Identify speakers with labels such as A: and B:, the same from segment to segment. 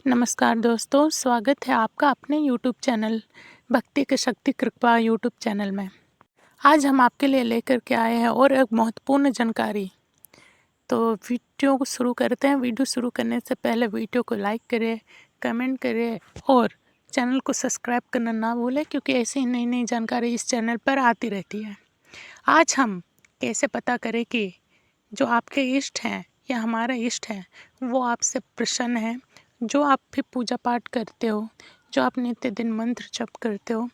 A: नमस्कार दोस्तों, स्वागत है आपका अपने यूट्यूब चैनल भक्ति की शक्ति कृपा यूट्यूब चैनल में। आज हम आपके लिए लेकर के आए हैं और एक महत्वपूर्ण जानकारी। तो वीडियो को शुरू करते हैं। वीडियो शुरू करने से पहले वीडियो को लाइक करें, कमेंट करें और चैनल को सब्सक्राइब करना ना भूलें, क्योंकि ऐसी ही नई नई जानकारी इस चैनल पर आती रहती है। आज हम कैसे पता करें कि जो आपके इष्ट हैं या हमारा इष्ट है वो आपसे प्रसन्न है। जो आप भी पूजा पाठ करते हो, जो आप नित्य दिन मंत्र जप करते हो,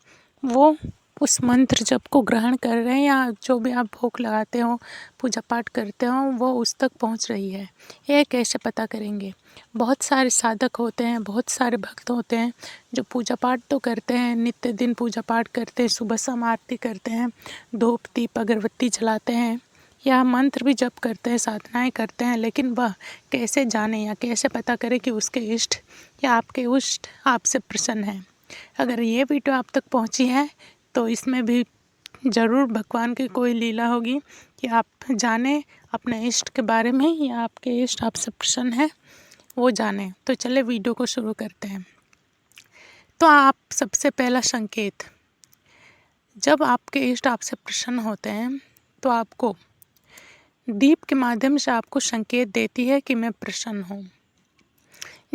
A: वो उस मंत्र जप को ग्रहण कर रहे हैं, या जो भी आप भोग लगाते हो, पूजा पाठ करते हो, वो उस तक पहुंच रही है। ये कैसे पता करेंगे? बहुत सारे साधक होते हैं, बहुत सारे भक्त होते हैं जो पूजा पाठ तो करते हैं, नित्य दिन पूजा पाठ करते हैं, सुबह शाम आरती करते हैं, धूप दीप अगरबत्ती जलाते हैं या मंत्र भी जप करते हैं, साधनाएं करते हैं, लेकिन वह कैसे जाने या कैसे पता करें कि उसके इष्ट या आपके इष्ट आपसे प्रसन्न हैं। अगर ये वीडियो आप तक पहुंची है तो इसमें भी ज़रूर भगवान की कोई लीला होगी कि आप जाने अपने इष्ट के बारे में, या आपके इष्ट आपसे प्रसन्न है वो जाने। तो चले वीडियो को शुरू करते हैं। तो आप सबसे पहला संकेत, जब आपके इष्ट आपसे प्रसन्न होते हैं तो आपको दीप के माध्यम से आपको संकेत देती है कि मैं प्रसन्न हूँ।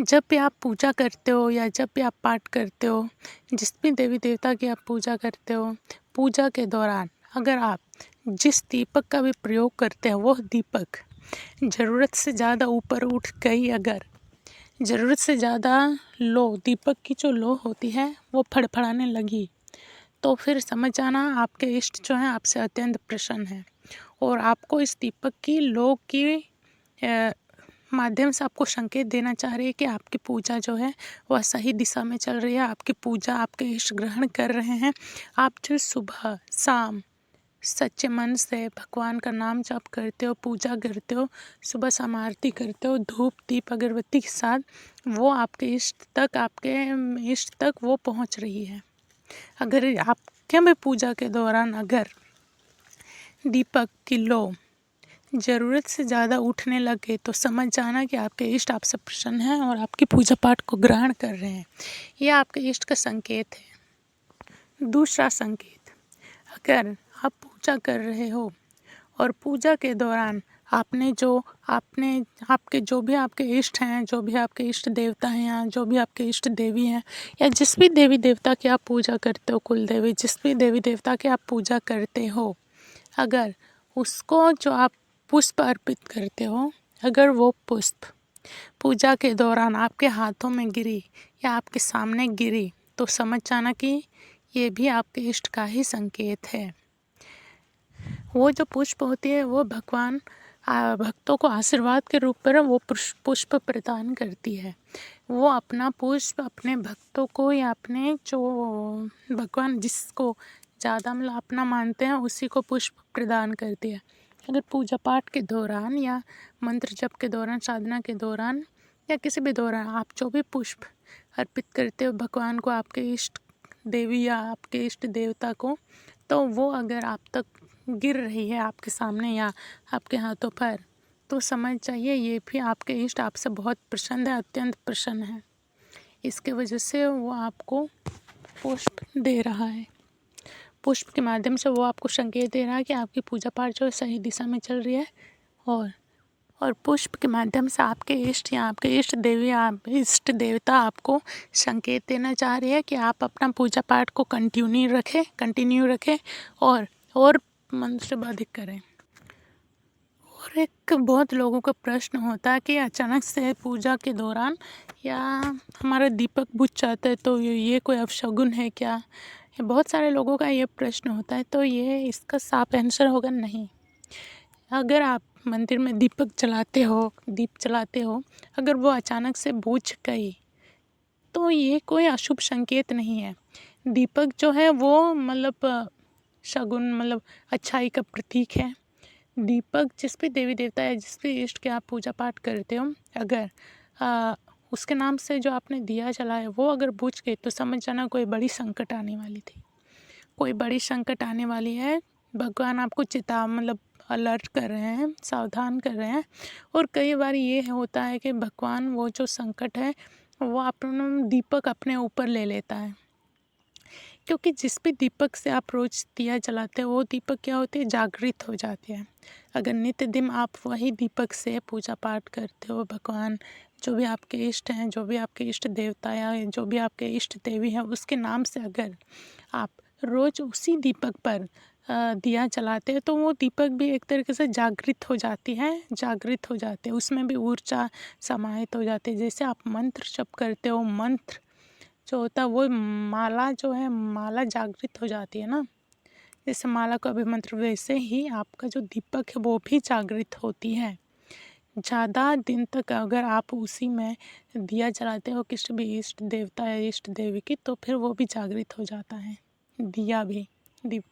A: जब भी आप पूजा करते हो या जब भी आप पाठ करते हो, जिस भी देवी देवता की आप पूजा करते हो, पूजा के दौरान अगर आप जिस दीपक का भी प्रयोग करते हैं वो दीपक ज़रूरत से ज़्यादा ऊपर उठ गई, अगर ज़रूरत से ज़्यादा लो, दीपक की जो लो होती है वो फड़फड़ाने लगी, तो फिर समझ जाना आपके इष्ट जो हैं आपसे अत्यंत प्रसन्न हैं। और आपको इस दीपक की लो की माध्यम से आपको संकेत देना चाह रही है कि आपकी पूजा जो है वह सही दिशा में चल रही है। आपकी पूजा आपके इष्ट ग्रहण कर रहे हैं। आप जो सुबह शाम सच्चे मन से भगवान का नाम जप करते हो, पूजा करते हो, सुबह शाम आरती करते हो, धूप दीप अगरबत्ती के साथ, वो आपके इष्ट तक वो पहुंच रही है। अगर आपके भी पूजा के दौरान अगर दीपक की लो ज़रूरत से ज़्यादा उठने लगे, तो समझ जाना कि आपके इष्ट आपसे प्रसन्न हैं और आपकी पूजा पाठ को ग्रहण कर रहे हैं। यह आपके इष्ट का संकेत है। दूसरा संकेत, अगर आप पूजा कर रहे हो और पूजा के दौरान आपके जो भी आपके इष्ट हैं, जो भी आपके इष्ट देवता हैं, या जो भी आपके इष्ट देवी हैं, या जिस भी देवी देवता की आप पूजा करते हो, कुल देवी, जिस भी देवी देवता की आप पूजा करते हो, अगर उसको जो आप पुष्प अर्पित करते हो, अगर वो पुष्प पूजा के दौरान आपके हाथों में गिरी या आपके सामने गिरी, तो समझ जाना कि ये भी आपके इष्ट का ही संकेत है। वो जो पुष्प होती है वो भगवान भक्तों को आशीर्वाद के रूप में वो पुष्प प्रदान करती है। वो अपना पुष्प अपने भक्तों को, या अपने जो भगवान जिसको ज़्यादा मतलब अपना मानते हैं उसी को पुष्प प्रदान करती है। अगर पूजा पाठ के दौरान या मंत्र जप के दौरान, साधना के दौरान, या किसी भी दौरान आप जो भी पुष्प अर्पित करते हो भगवान को, आपके इष्ट देवी या आपके इष्ट देवता को, तो वो अगर आप तक गिर रही है, आपके सामने या आपके हाथों पर, तो समझ जाइए ये भी आपके इष्ट आपसे बहुत प्रसन्न है, अत्यंत प्रसन्न है। इसके वजह से वो आपको पुष्प दे रहा है। पुष्प के माध्यम से वो आपको संकेत दे रहा है कि आपकी पूजा पाठ जो है सही दिशा में चल रही है। और पुष्प के माध्यम से आपके इष्ट या आपके इष्ट देवी या इष्ट देवता आपको संकेत देना चाह रही है कि आप अपना पूजा पाठ को कंटिन्यू रखें और मंत्र से अधिक करें। और एक बहुत लोगों का प्रश्न होता है कि अचानक से पूजा के दौरान या हमारा दीपक बुझ जाता है, तो ये कोई अपशगुन है क्या? ये बहुत सारे लोगों का ये प्रश्न होता है। तो ये इसका साफ आंसर होगा नहीं। अगर आप मंदिर में दीप चलाते हो, अगर वो अचानक से बुझ गई, तो ये कोई अशुभ संकेत नहीं है। दीपक जो है वो मतलब शगुन, मतलब अच्छाई का प्रतीक है। दीपक जिस भी देवी देवता या जिस भी इष्ट के आप पूजा पाठ करते हो, अगर उसके नाम से जो आपने दिया जलाया वो अगर बुझ गए, तो समझ जाना कोई बड़ी संकट आने वाली थी, कोई बड़ी संकट आने वाली है। भगवान आपको मतलब अलर्ट कर रहे हैं, सावधान कर रहे हैं। और कई बार ये होता है कि भगवान वो जो संकट है वो दीपक अपने ऊपर ले लेता है। क्योंकि जिस भी दीपक से आप रोज़ दिया जलाते हो वो दीपक क्या होती है, जागृत हो जाती है। अगर नित्य दिन आप वही दीपक से पूजा पाठ करते हो, भगवान जो भी आपके इष्ट हैं, जो भी आपके इष्ट देवता या जो भी आपके इष्ट देवी हैं, उसके नाम से अगर आप रोज़ उसी दीपक पर दिया जलाते हैं तो वो दीपक भी एक तरीके से जागृत हो जाती है, जागृत हो जाते हैं, उसमें भी ऊर्जा समाहित हो जाती है। जैसे आप मंत्र जप करते हो, मंत्र जो होता है वो माला जो है, माला जागृत हो जाती है ना, जैसे माला का अभिमंत्र, वैसे ही आपका जो दीपक है वो भी जागृत होती है। ज़्यादा दिन तक अगर आप उसी में दिया जलाते हो किसी भी इष्ट देवता या इष्ट देवी की, तो फिर वो भी जागृत हो जाता है, दिया भी, दीप,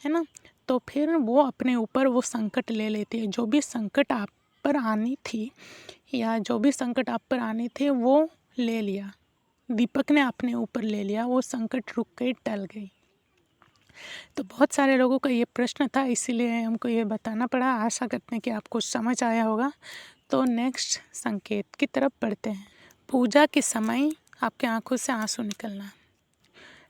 A: है ना। तो फिर वो अपने ऊपर वो संकट ले लेती है। जो भी संकट आप पर आनी थी या जो भी संकट आप पर आने थे वो ले लिया, दीपक ने अपने ऊपर ले लिया, वो संकट रुक गई, टल गई। तो बहुत सारे लोगों का ये प्रश्न था, इसीलिए हमको ये बताना पड़ा। आशा करते हैं कि आपको समझ आया होगा। तो नेक्स्ट संकेत की तरफ बढ़ते हैं। पूजा के समय आपके आंखों से आंसू निकलना।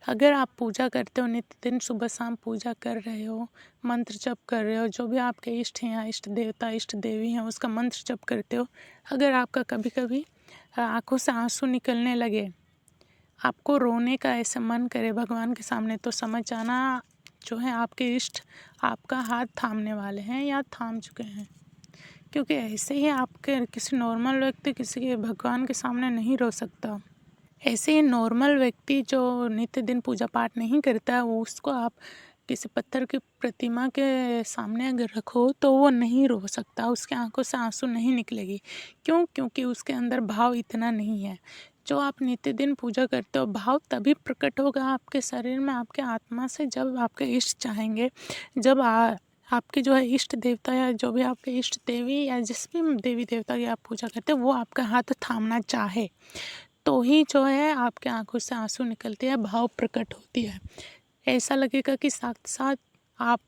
A: अगर आप पूजा करते हो, नित्य दिन सुबह शाम पूजा कर रहे हो, मंत्र जप कर रहे हो, जो भी आपके इष्ट हैं या इष्ट देवता इष्ट देवी हैं उसका मंत्र जप करते हो, अगर आपका कभी कभी आंखों से आंसू निकलने लगे, आपको रोने का ऐसा मन करे भगवान के सामने, तो समझ जाना जो है आपके इष्ट आपका हाथ थामने वाले हैं या थाम चुके हैं। क्योंकि ऐसे ही आपके किसी नॉर्मल व्यक्ति किसी के भगवान के सामने नहीं रो सकता। ऐसे ही नॉर्मल व्यक्ति जो नित्य दिन पूजा पाठ नहीं करता है, वो उसको आप किसी पत्थर की प्रतिमा के सामने अगर रखो तो वो नहीं रो सकता, उसके आंखों से आंसू नहीं निकलेगी। क्यों? क्योंकि उसके अंदर भाव इतना नहीं है। जो आप नित्य दिन पूजा करते हो, भाव तभी प्रकट होगा आपके शरीर में, आपके आत्मा से, जब आपके इष्ट चाहेंगे, जब आपके जो है इष्ट देवता या जो भी आपके इष्ट देवी या जिस भी देवी देवता की आप पूजा करते हो वो आपका हाथ थामना चाहे, तो ही जो है आपके आंखों से आंसू निकलते हैं, भाव प्रकट होती है। ऐसा लगेगा कि साक्षात आप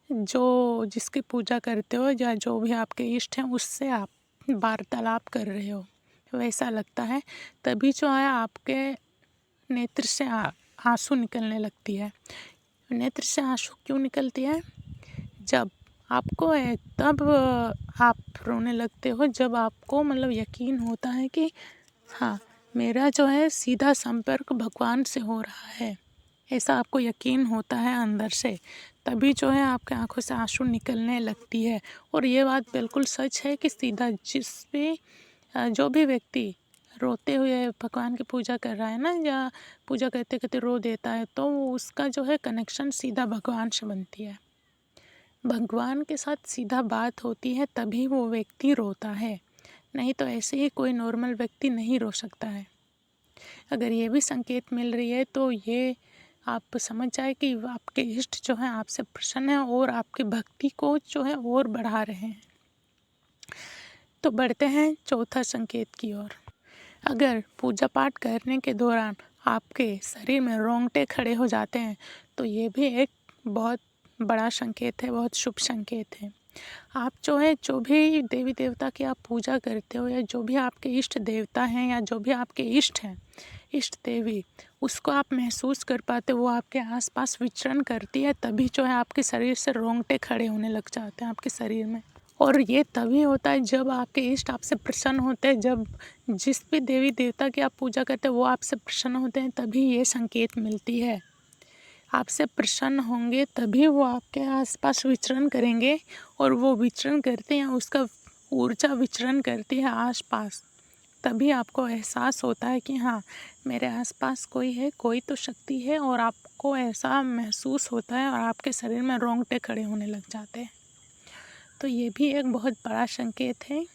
A: जो जिसकी पूजा करते हो या जो भी आपके इष्ट हैं उससे आप वार्तालाप कर रहे हो, वैसा लगता है। तभी जो है आपके नेत्र से आंसू निकलने लगती है। नेत्र से आंसू क्यों निकलती है? जब आपको है तब आप रोने लगते हो, जब आपको मतलब यकीन होता है कि हाँ, मेरा जो है सीधा संपर्क भगवान से हो रहा है, ऐसा आपको यकीन होता है अंदर से, तभी जो है आपके आंखों से आंसू निकलने लगती है। और ये बात बिल्कुल सच है कि सीधा जिस भी जो भी व्यक्ति रोते हुए भगवान की पूजा कर रहा है ना, या पूजा करते करते रो देता है, तो उसका जो है कनेक्शन सीधा भगवान से बनती है, भगवान के साथ सीधा बात होती है, तभी वो व्यक्ति रोता है। नहीं तो ऐसे ही कोई नॉर्मल व्यक्ति नहीं रो सकता है। अगर ये भी संकेत मिल रही है तो ये आप समझ जाए कि आपके इष्ट जो हैं आपसे प्रसन्न हैं और आपकी भक्ति को जो है और बढ़ा रहे हैं। तो बढ़ते हैं चौथा संकेत की ओर। अगर पूजा पाठ करने के दौरान आपके शरीर में रोंगटे खड़े हो जाते हैं तो ये भी एक बहुत बड़ा संकेत है, बहुत शुभ संकेत है। आप जो है जो भी देवी देवता की आप पूजा करते हो या जो भी आपके इष्ट देवता हैं या जो भी आपके इष्ट हैं, इष्ट देवी, उसको आप महसूस कर पाते हो, वो आपके आसपास विचरण करती है, तभी जो है आपके शरीर से रोंगटे खड़े होने लग जाते हैं आपके शरीर में। और ये तभी होता है जब आपके इष्ट आपसे प्रसन्न होते हैं, जब जिस भी देवी देवता की आप पूजा करते हैं वो आपसे प्रसन्न होते हैं, तभी ये संकेत मिलती है। आपसे प्रसन्न होंगे तभी वो आपके आसपास विचरण करेंगे, और वो विचरण करते हैं, उसका ऊर्जा विचरण करती है आसपास, तभी आपको एहसास होता है कि हाँ, मेरे आसपास कोई है, कोई तो शक्ति है, और आपको ऐसा महसूस होता है और आपके शरीर में रोंगटे खड़े होने लग जाते हैं। तो ये भी एक बहुत बड़ा संकेत है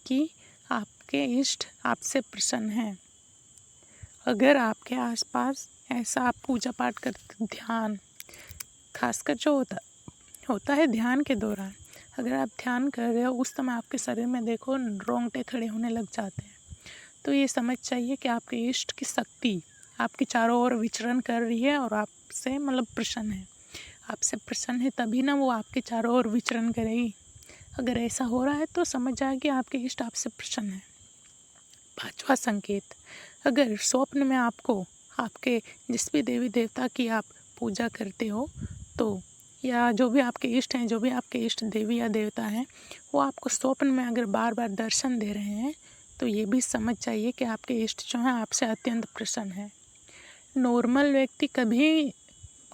A: कि आपके इष्ट आपसे प्रसन्न हैं। अगर आपके आसपास ऐसा आप पूजा पाठ करते, ध्यान खासकर जो होता है ध्यान के दौरान, अगर आप ध्यान कर रहे हो उस समय आपके शरीर में देखो रोंगटे खड़े होने लग जाते हैं, तो ये समझ चाहिए कि आपके इष्ट की शक्ति आपके चारों ओर विचरण कर रही है और आपसे मतलब प्रसन्न है। आपसे प्रसन्न है तभी ना वो आपके चारों ओर विचरण करेगी। अगर ऐसा हो रहा है तो समझ जाए कि आपके इष्ट आपसे प्रसन्न है। पांचवा संकेत, अगर स्वप्न में आपको आपके जिस भी देवी देवता की आप पूजा करते हो तो या जो भी आपके इष्ट हैं, जो भी आपके इष्ट देवी या देवता हैं, वो आपको स्वप्न में अगर बार बार दर्शन दे रहे हैं तो ये भी समझ जाइए कि आपके इष्ट जो हैं आपसे अत्यंत प्रसन्न हैं। नॉर्मल व्यक्ति कभी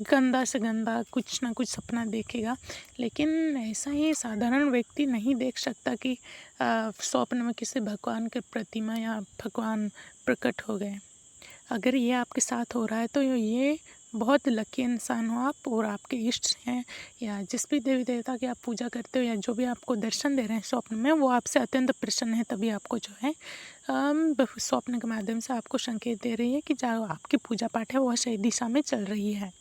A: गंदा से गंदा कुछ ना कुछ सपना देखेगा, लेकिन ऐसा ही साधारण व्यक्ति नहीं देख सकता कि स्वप्न में किसी भगवान की प्रतिमा या भगवान प्रकट हो गए। अगर ये आपके साथ हो रहा है तो ये बहुत लकी इंसान हो आप, और आपके इष्ट हैं या जिस भी देवी देवता की आप पूजा करते हो या जो भी आपको दर्शन दे रहे हैं स्वप्न में, वो आपसे अत्यंत प्रसन्न है, तभी आपको जो है स्वप्न के माध्यम से आपको संकेत दे रही है कि जो आपकी पूजा पाठ है वह सही दिशा में चल रही है।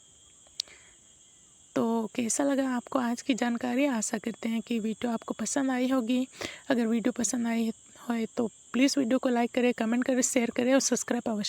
A: तो कैसा लगा आपको आज की जानकारी? आशा करते हैं कि वीडियो आपको पसंद आई होगी। अगर वीडियो पसंद आई हो तो प्लीज़ वीडियो को लाइक करें, कमेंट करें, शेयर करें और सब्सक्राइब अवश्य